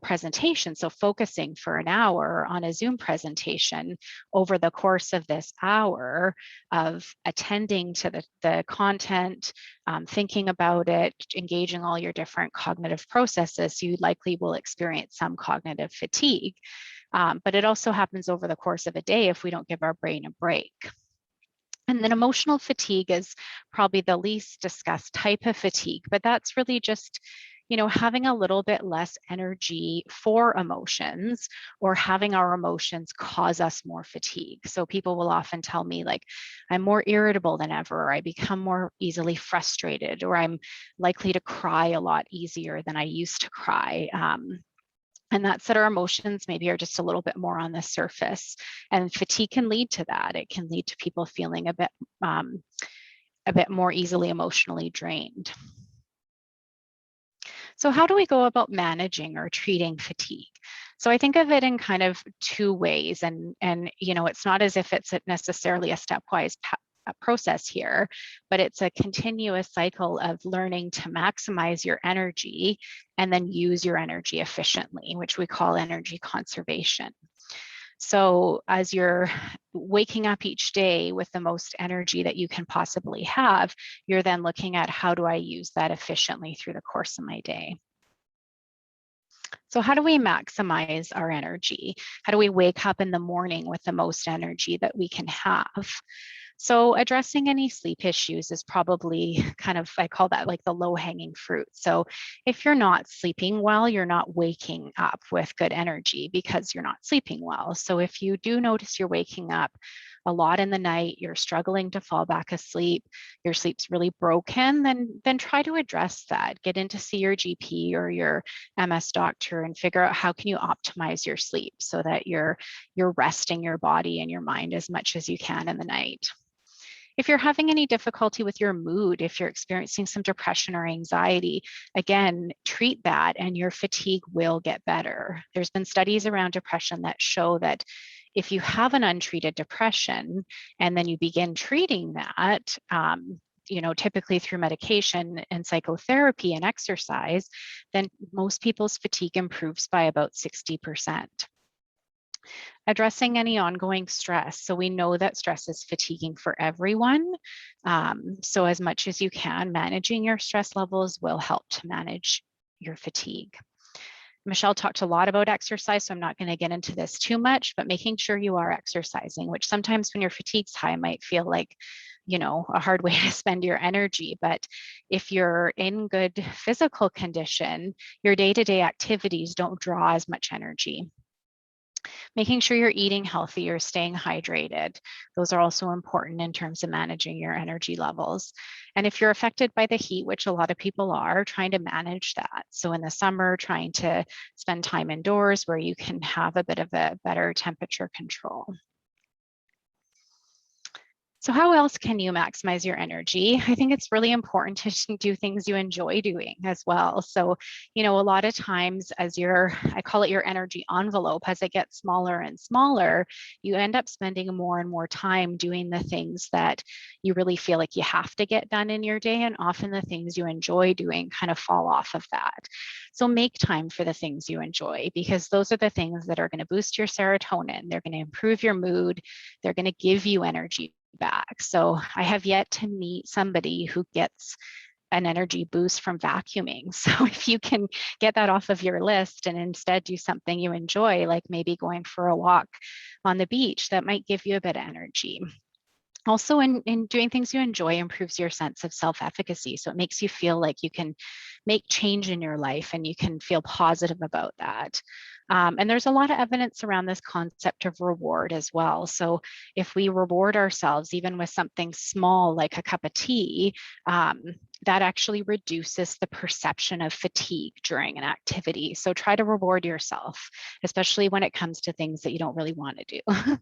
presentation, so focusing for an hour on a Zoom presentation, over the course of this hour of attending to the content, thinking about it, engaging all your different cognitive processes, you likely will experience some cognitive fatigue. But it also happens over the course of a day if we don't give our brain a break. And then emotional fatigue is probably the least discussed type of fatigue, but that's really just, having a little bit less energy for emotions, or having our emotions cause us more fatigue. So people will often tell me, like, I'm more irritable than ever, or I become more easily frustrated, or I'm likely to cry a lot easier than I used to cry. And that's that our emotions maybe are just a little bit more on the surface, and fatigue can lead to that. It can lead to people feeling a bit more easily emotionally drained. So how do we go about managing or treating fatigue? So I think of it in kind of 2 ways, and it's not as if it's necessarily a stepwise process here, but it's a continuous cycle of learning to maximize your energy and then use your energy efficiently, which we call energy conservation. So as you're waking up each day with the most energy that you can possibly have, you're then looking at, how do I use that efficiently through the course of my day? So how do we maximize our energy? How do we wake up in the morning with the most energy that we can have? So addressing any sleep issues is probably kind of, I call that like the low-hanging fruit. So if you're not sleeping well, you're not waking up with good energy because you're not sleeping well. So if you do notice you're waking up a lot in the night, you're struggling to fall back asleep, your sleep's really broken, then try to address that. Get in to see your GP or your MS doctor and figure out, how can you optimize your sleep so that you're resting your body and your mind as much as you can in the night. If you're having any difficulty with your mood, if you're experiencing some depression or anxiety, again, treat that and your fatigue will get better. There's been studies around depression that show that if you have an untreated depression and then you begin treating that, typically through medication and psychotherapy and exercise, then most people's fatigue improves by about 60%. Addressing any ongoing stress. So we know that stress is fatiguing for everyone. So as much as you can, managing your stress levels will help to manage your fatigue. Michelle talked a lot about exercise, so I'm not going to get into this too much, but making sure you are exercising, which sometimes when your fatigue's high might feel like, you know, a hard way to spend your energy. But if you're in good physical condition, your day-to-day activities don't draw as much energy. Making sure you're eating healthy, you're staying hydrated. Those are also important in terms of managing your energy levels. And if you're affected by the heat, which a lot of people are, trying to manage that. So in the summer, trying to spend time indoors where you can have a bit of a better temperature control. So how else can you maximize your energy? I think it's really important to do things you enjoy doing as well. So, you know, a lot of times as I call it your energy envelope, as it gets smaller and smaller, you end up spending more and more time doing the things that you really feel like you have to get done in your day. And often the things you enjoy doing kind of fall off of that. So make time for the things you enjoy, because those are the things that are going to boost your serotonin. They're going to improve your mood. They're going to give you energy back. So I have yet to meet somebody who gets an energy boost from vacuuming. So if you can get that off of your list and instead do something you enjoy, like maybe going for a walk on the beach, that might give you a bit of energy. Also, in doing things you enjoy improves your sense of self-efficacy. So it makes you feel like you can make change in your life and you can feel positive about that. And there's a lot of evidence around this concept of reward as well. So if we reward ourselves, even with something small like a cup of tea, that actually reduces the perception of fatigue during an activity. So try to reward yourself, especially when it comes to things that you don't really want to do.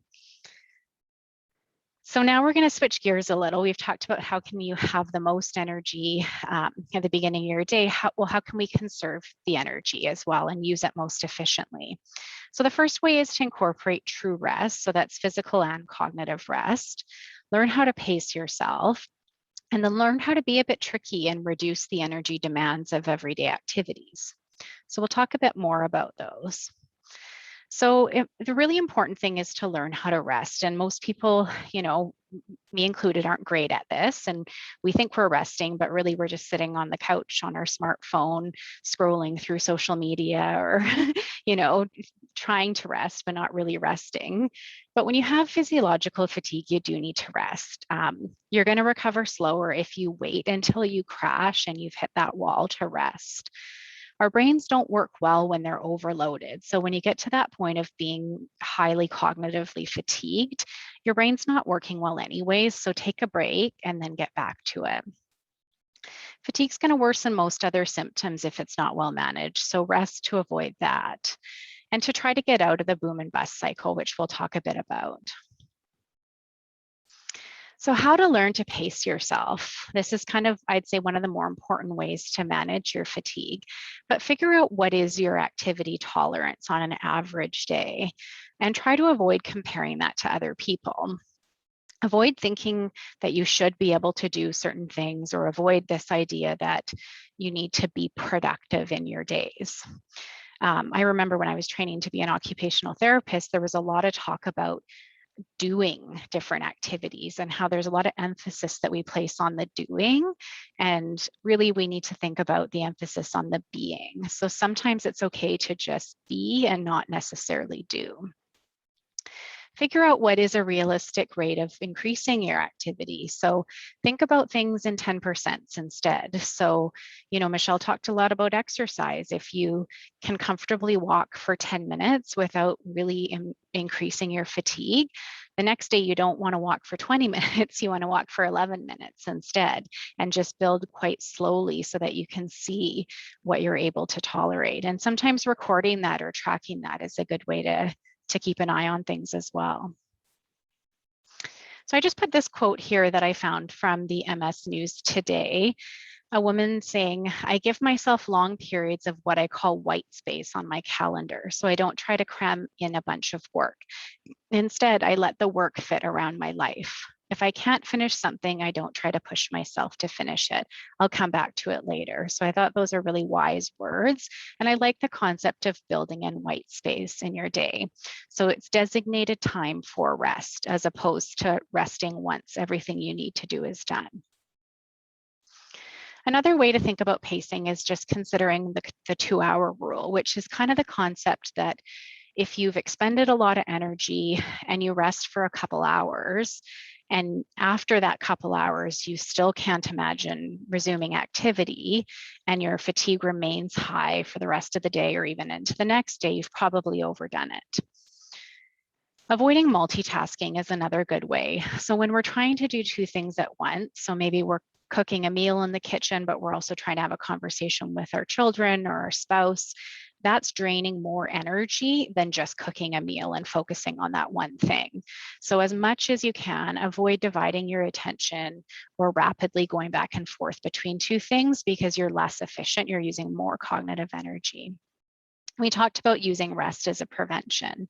So now we're going to switch gears a little. We've talked about how can you have the most energy at the beginning of your day. How can we conserve the energy as well and use it most efficiently? So the first way is to incorporate true rest. So that's physical and cognitive rest. Learn how to pace yourself, and then learn how to be a bit tricky and reduce the energy demands of everyday activities. So we'll talk a bit more about those. So the really important thing is to learn how to rest. And most people, you know, me included, aren't great at this. And we think we're resting, but really we're just sitting on the couch on our smartphone, scrolling through social media, or, you know, trying to rest, but not really resting. But when you have physiological fatigue, you do need to rest. You're going to recover slower if you wait until you crash and you've hit that wall to rest. Our brains don't work well when they're overloaded. So when you get to that point of being highly cognitively fatigued, your brain's not working well anyways. So take a break and then get back to it. Fatigue's going to worsen most other symptoms if it's not well managed. So rest to avoid that, and to try to get out of the boom and bust cycle, which we'll talk a bit about. So how to learn to pace yourself. This is kind of, I'd say, one of the more important ways to manage your fatigue, but figure out what is your activity tolerance on an average day and try to avoid comparing that to other people. Avoid thinking that you should be able to do certain things, or avoid this idea that you need to be productive in your days. I remember when I was training to be an occupational therapist, there was a lot of talk about doing different activities and how there's a lot of emphasis that we place on the doing, and really we need to think about the emphasis on the being. So sometimes it's okay to just be and not necessarily do. Figure out what is a realistic rate of increasing your activity. So think about things in 10% instead. So, you know, Michelle talked a lot about exercise. If you can comfortably walk for 10 minutes without really increasing your fatigue, the next day you don't want to walk for 20 minutes, you want to walk for 11 minutes instead, and just build quite slowly so that you can see what you're able to tolerate. And sometimes recording that or tracking that is a good way to keep an eye on things as well. So I just put this quote here that I found from the MS News today. A woman saying, I give myself long periods of what I call white space on my calendar, so I don't try to cram in a bunch of work. Instead, I let the work fit around my life. If I can't finish something, I don't try to push myself to finish it. I'll come back to it later. So I thought those are really wise words. And I like the concept of building in white space in your day. So it's designated time for rest as opposed to resting once everything you need to do is done. Another way to think about pacing is just considering the 2-hour rule, which is kind of the concept that if you've expended a lot of energy and you rest for a couple hours, and after that couple hours, you still can't imagine resuming activity and your fatigue remains high for the rest of the day or even into the next day, you've probably overdone it. Avoiding multitasking is another good way. So when we're trying to do 2 things at once, so maybe we're cooking a meal in the kitchen, but we're also trying to have a conversation with our children or our spouse, that's draining more energy than just cooking a meal and focusing on that one thing. So as much as you can, avoid dividing your attention or rapidly going back and forth between 2 things because you're less efficient, you're using more cognitive energy. We talked about using rest as a prevention.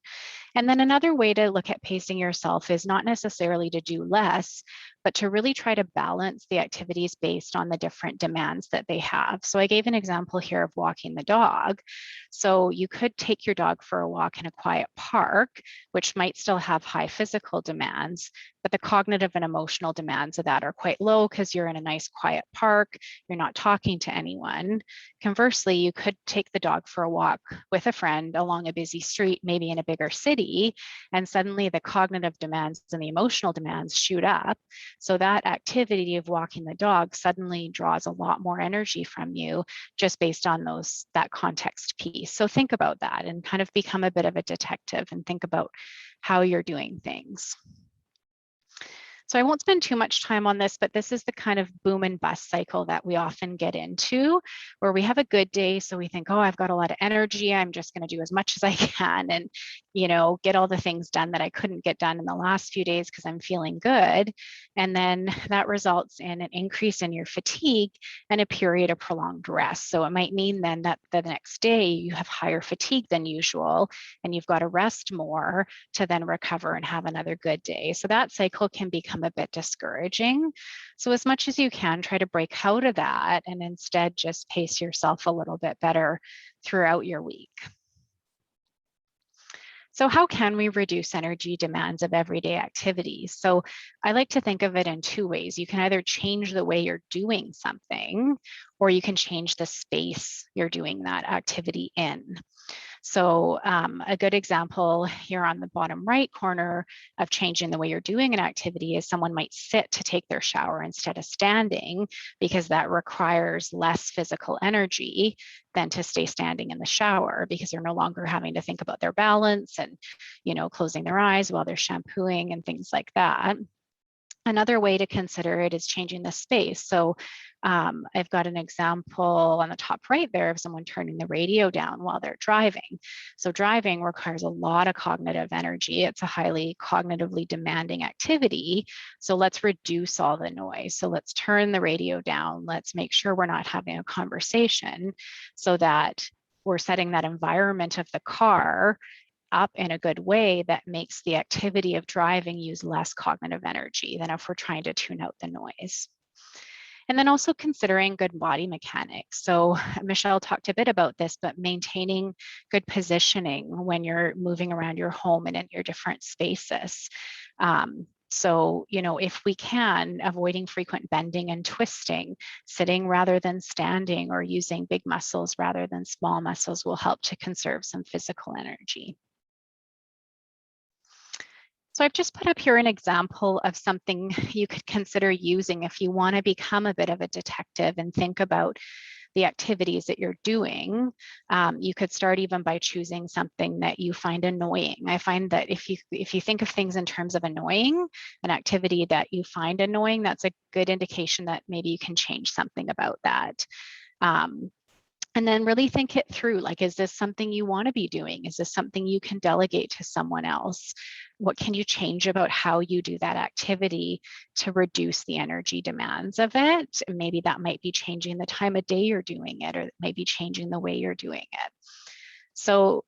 And then another way to look at pacing yourself is not necessarily to do less, but to really try to balance the activities based on the different demands that they have. So I gave an example here of walking the dog. So you could take your dog for a walk in a quiet park, which might still have high physical demands, but the cognitive and emotional demands of that are quite low because you're in a nice quiet park, you're not talking to anyone. Conversely, you could take the dog for a walk with a friend along a busy street, maybe in a bigger city, and suddenly the cognitive demands and the emotional demands shoot up. So that activity of walking the dog suddenly draws a lot more energy from you just based on that context piece. So think about that and kind of become a bit of a detective and think about how you're doing things. So I won't spend too much time on this, but this is the kind of boom and bust cycle that we often get into, where we have a good day. So we think, oh, I've got a lot of energy. I'm just going to do as much as I can and, get all the things done that I couldn't get done in the last few days because I'm feeling good. And then that results in an increase in your fatigue and a period of prolonged rest. So it might mean then that the next day you have higher fatigue than usual, and you've got to rest more to then recover and have another good day. So that cycle can become a bit discouraging. So as much as you can, try to break out of that and instead just pace yourself a little bit better throughout your week. So how can we reduce energy demands of everyday activities? So I like to think of it in 2 ways. You can either change the way you're doing something, or you can change the space you're doing that activity in. So a good example here on the bottom right corner of changing the way you're doing an activity is someone might sit to take their shower instead of standing, because that requires less physical energy than to stay standing in the shower, because they're no longer having to think about their balance and, closing their eyes while they're shampooing and things like that. Another way to consider it is changing the space. So I've got an example on the top right there of someone turning the radio down while they're driving. So driving requires a lot of cognitive energy. It's a highly cognitively demanding activity. So let's reduce all the noise. So let's turn the radio down. Let's make sure we're not having a conversation so that we're setting that environment of the car up in a good way that makes the activity of driving use less cognitive energy than if we're trying to tune out the noise. And then also considering good body mechanics. So Michelle talked a bit about this, but maintaining good positioning when you're moving around your home and in your different spaces. So, if we can, avoiding frequent bending and twisting, sitting rather than standing, or using big muscles rather than small muscles will help to conserve some physical energy. So I've just put up here an example of something you could consider using if you want to become a bit of a detective and think about the activities that you're doing. You could start even by choosing something that you find annoying. I find that if you think of things in terms of annoying, an activity that you find annoying, that's a good indication that maybe you can change something about that. And then really think it through, like, is this something you want to be doing? Is this something you can delegate to someone else? What can you change about how you do that activity to reduce the energy demands of it? And maybe that might be changing the time of day you're doing it, or maybe changing the way you're doing it. So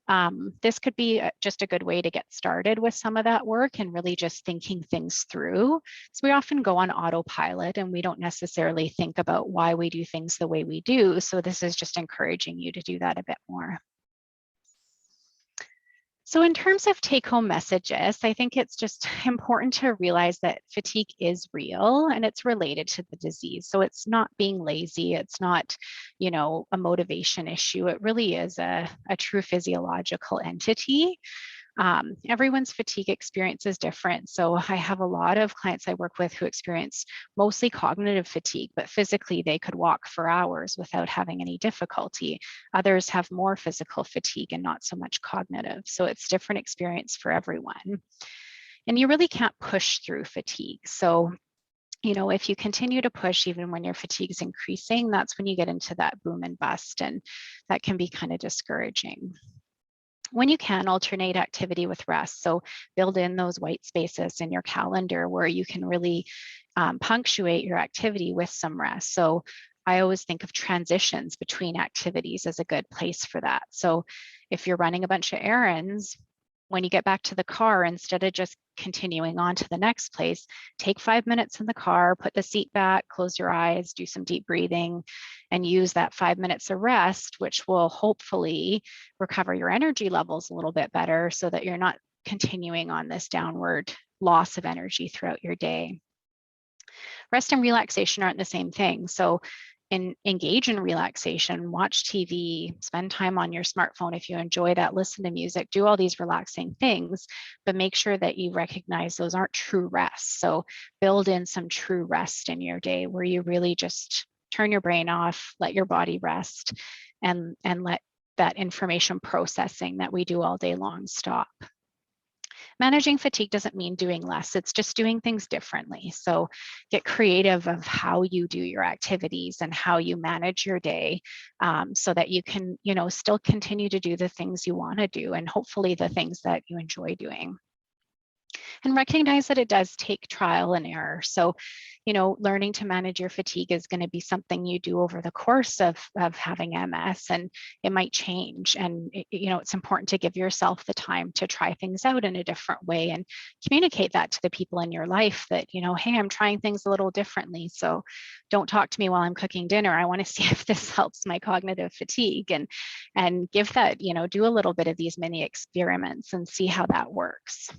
this could be just a good way to get started with some of that work and really just thinking things through. So we often go on autopilot and we don't necessarily think about why we do things the way we do. So this is just encouraging you to do that a bit more. So in terms of take-home messages, I think it's just important to realize that fatigue is real and it's related to the disease. So it's not being lazy, it's not, you know, a motivation issue. It really is a true physiological entity. Everyone's fatigue experience is different. So I have a lot of clients I work with who experience mostly cognitive fatigue, but physically they could walk for hours without having any difficulty. Others have more physical fatigue and not so much cognitive. So it's different experience for everyone. And you really can't push through fatigue. So, you know, if you continue to push even when your fatigue is increasing, that's when you get into that boom and bust, and that can be kind of discouraging. When you can, alternate activity with rest. So build in those white spaces in your calendar where you can really punctuate your activity with some rest. So I always think of transitions between activities as a good place for that. So if you're running a bunch of errands, when you get back to the car, instead of just continuing on to the next place, take 5 minutes in the car, put the seat back, close your eyes, do some deep breathing, and use that 5 minutes of rest, which will hopefully recover your energy levels a little bit better so that you're not continuing on this downward loss of energy throughout your day. Rest and relaxation aren't the same thing. So engage in relaxation, watch TV, spend time on your smartphone if you enjoy that, listen to music, do all these relaxing things, but make sure that you recognize those aren't true rest. So build in some true rest in your day where you really just turn your brain off, let your body rest, and let that information processing that we do all day long stop. Managing fatigue doesn't mean doing less, it's just doing things differently. So get creative of how you do your activities and how you manage your day so that you can, you know, still continue to do the things you want to do and hopefully the things that you enjoy doing. And recognize that it does take trial and error. So, you know, learning to manage your fatigue is going to be something you do over the course of having MS, and it might change. And, you know, it's important to give yourself the time to try things out in a different way and communicate that to the people in your life that, you know, hey, I'm trying things a little differently. So don't talk to me while I'm cooking dinner. I want to see if this helps my cognitive fatigue, and give that, you know, do a little bit of these mini experiments and see how that works.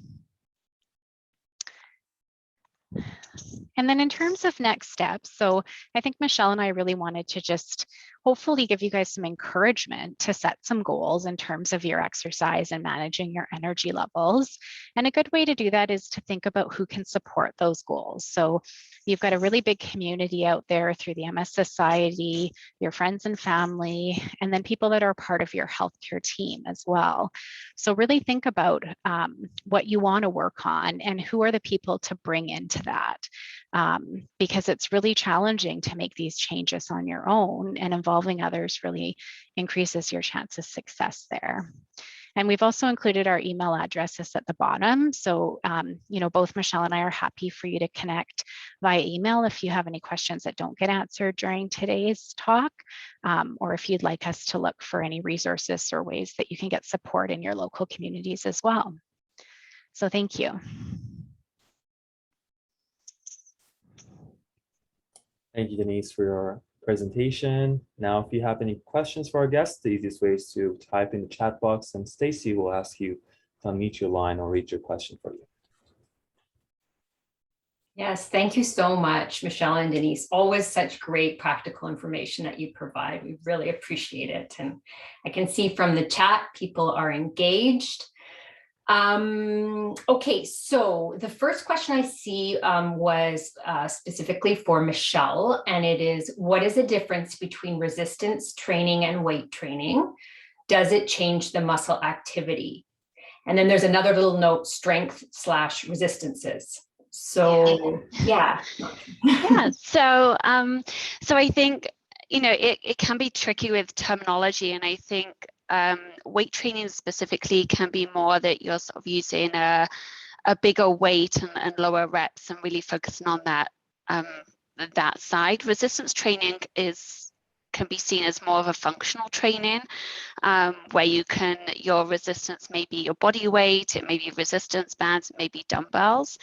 And then in terms of next steps, so I think Michelle and I really wanted to just hopefully give you guys some encouragement to set some goals in terms of your exercise and managing your energy levels. And a good way to do that is to think about who can support those goals. So you've got a really big community out there through the MS Society, your friends and family, and then people that are part of your healthcare team as well. So really think about what you want to work on and who are the people to bring into that. Because it's really challenging to make these changes on your own, and involving others really increases your chance of success there. And we've also included our email addresses at the bottom. So, you know, both Michelle and I are happy for you to connect via email if you have any questions that don't get answered during today's talk, or if you'd like us to look for any resources or ways that you can get support in your local communities as well. So thank you. Thank you, Denise, for your presentation. Now, if you have any questions for our guests, the easiest way is to type in the chat box, and Stacy will ask you to unmute your line or read your question for you. Yes, thank you so much, Michelle and Denise. Always such great practical information that you provide. We really appreciate it. And I can see from the chat, people are engaged. Okay, so the first question I see was specifically for Michelle, and it is, what is the difference between resistance training and weight training? Does it change the muscle activity? And then there's another little note, strength/resistances. So yeah. Yeah, so I think, you know, it can be tricky with terminology, and I think weight training specifically can be more that you're sort of using a bigger weight and lower reps and really focusing on that that side. Resistance training can be seen as more of a functional training, where your resistance may be your body weight, it may be resistance bands, it may be dumbbells.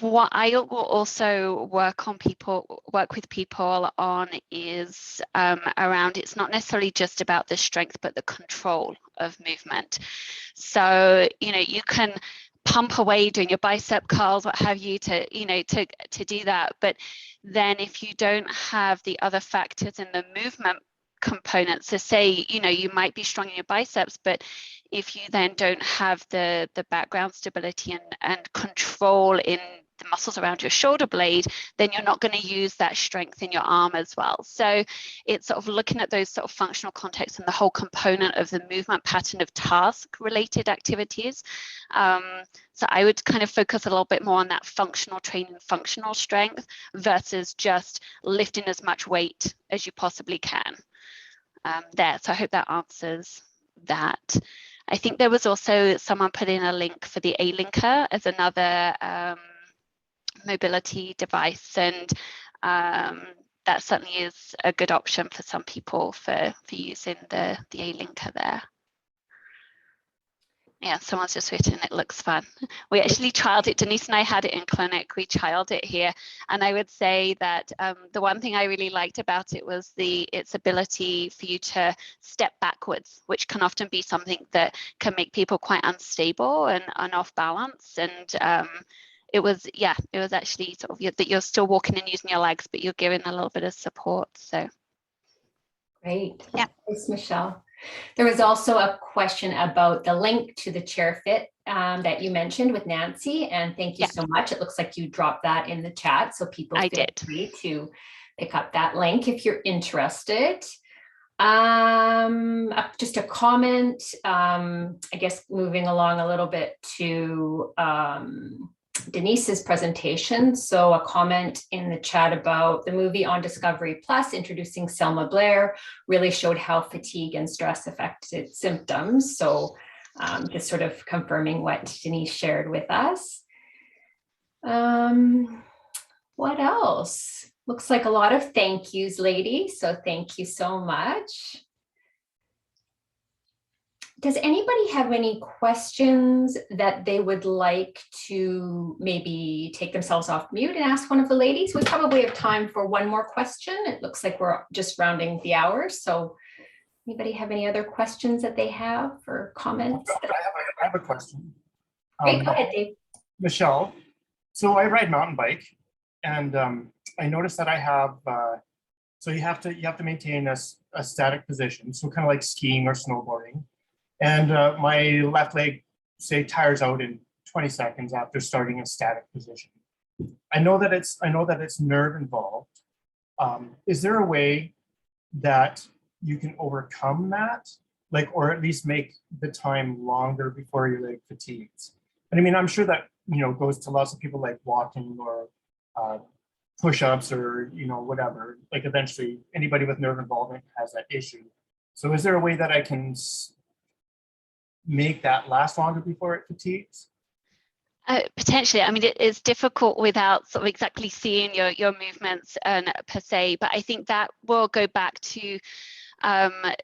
What I will also work with people on is around, it's not necessarily just about the strength, but the control of movement. So, you can pump away doing your bicep curls, what have you, to do that. But then if you don't have the other factors in the movement components, so say, you might be strong in your biceps, but if you then don't have the background stability and control in the muscles around your shoulder blade, then you're not going to use that strength in your arm as well. So it's sort of looking at those sort of functional contexts and the whole component of the movement pattern of task related activities. So I would kind of focus a little bit more on that functional training, functional strength versus just lifting as much weight as you possibly can there. So I hope that answers that. I think there was also someone put in a link for the A-Linker as another mobility device, and that certainly is a good option for some people for using the A-Linker there. Yeah, someone's just written, it looks fun. We actually trialed it. Denise and I had it in clinic. We trialed it here. And I would say that the one thing I really liked about it was its ability for you to step backwards, which can often be something that can make people quite unstable and off balance. And it was actually sort of that you're still walking and using your legs, but you're giving a little bit of support. So great. Yeah. Thanks, Michelle. There was also a question about the link to the chair fit that you mentioned with Nancy, and thank you so much. It looks like you dropped that in the chat, so people feel free to pick up that link if you're interested. Just a comment, I guess moving along a little bit to Denise's presentation. So a comment in the chat about the movie on Discovery Plus introducing Selma Blair really showed how fatigue and stress affected symptoms. So just sort of confirming what Denise shared with us. What else? Looks like a lot of thank yous, ladies. So thank you so much. Does anybody have any questions that they would like to maybe take themselves off mute and ask one of the ladies? We probably have time for one more question. It looks like we're just rounding the hour. So anybody have any other questions that they have or comments? I have a question. Great, go ahead, Dave. Michelle, so I ride mountain bike, and I noticed that I have, so you have to maintain a static position, so kind of like skiing or snowboarding. And my left leg, say, tires out in 20 seconds after starting a static position. I know that it's nerve involved. Is there a way that you can overcome that, or at least make the time longer before your leg fatigues? And I mean, I'm sure that goes to lots of people, like walking or push-ups or whatever. Like eventually, anybody with nerve involvement has that issue. So is there a way that I can make that last longer before it fatigues? Potentially. I mean, it is difficult without sort of exactly seeing your movements per se, but I think that will go back to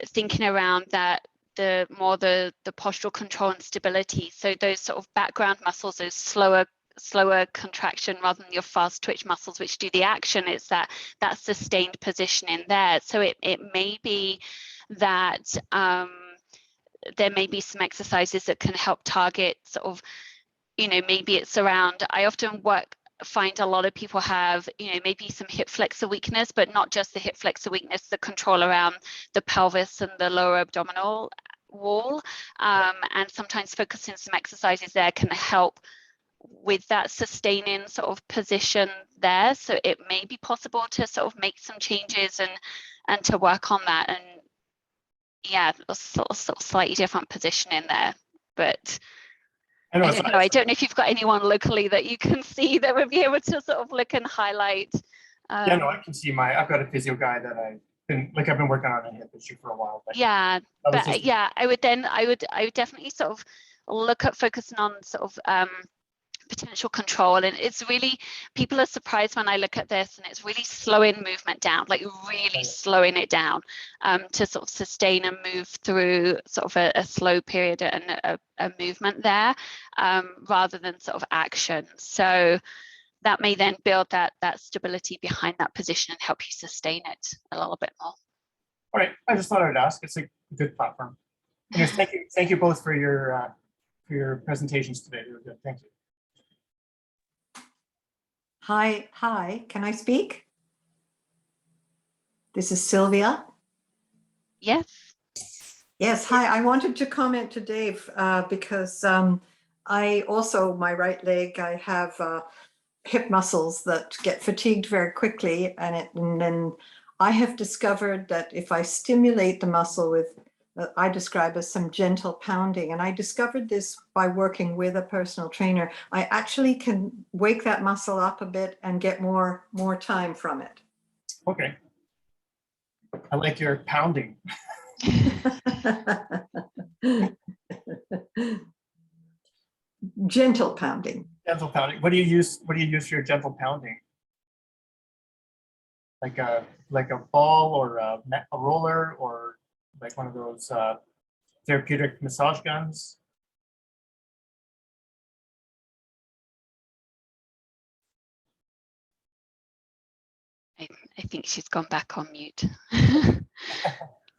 thinking around that the postural control and stability. So those sort of background muscles, those slower contraction rather than your fast twitch muscles which do the action, it's that sustained positioning there. So it may be that there may be some exercises that can help target sort of, maybe it's around, I often find a lot of people have, maybe some hip flexor weakness, but not just the hip flexor weakness, the control around the pelvis and the lower abdominal wall. And sometimes focusing some exercises there can help with that sustaining sort of position there. So it may be possible to sort of make some changes and to work on that. And yeah, sort of slightly different positioning there, but I don't know if you've got anyone locally that you can see that would be able to sort of look and highlight. Yeah, no, I can see I've got a physio guy that I've been working on a hip issue for a while. But yeah, but yeah, I would definitely sort of look at focusing on sort of potential control. And it's really, people are surprised when I look at this, and it's really slowing movement down, like really slowing it down to sort of sustain and move through sort of a slow period and a movement there, rather than sort of action. So that may then build that stability behind that position and help you sustain it a little bit more. All right, I just thought I'd ask. It's a good platform. Anyways, thank you both for your presentations today. They were good. Thank you. Hi, can I speak? This is Sylvia. Yes. Yes, hi. I wanted to comment to Dave because I also, my right leg, I have hip muscles that get fatigued very quickly, and then I have discovered that if I stimulate the muscle with I describe as some gentle pounding, and I discovered this by working with a personal trainer, I actually can wake that muscle up a bit and get more time from it. Okay. I like your pounding. Gentle pounding. Gentle pounding. What do you use for your gentle pounding? Like a ball or a roller, or like one of those therapeutic massage guns? I think she's gone back on mute.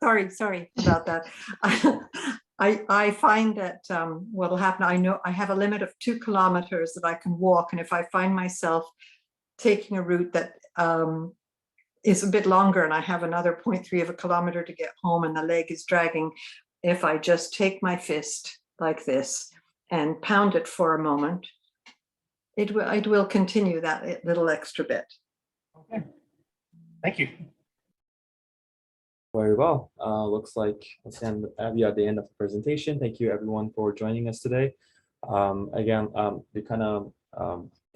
Sorry about that. I find that what will happen, I know I have a limit of 2 kilometers that I can walk, and if I find myself taking a route that is a bit longer and I have another 0.3 of a kilometer to get home and the leg is dragging, if I just take my fist like this and pound it for a moment, it will continue that little extra bit. Okay. Thank you. Very well. Looks like we are at the end of the presentation. Thank you everyone for joining us today. Again, we kind of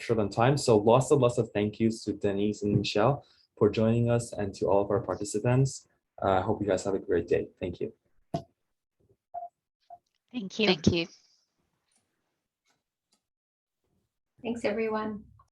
short on time, so lots of thank yous to Denise and Michelle for joining us, and to all of our participants. I hope you guys have a great day. Thank you. Thank you. Thank you. Thanks, everyone.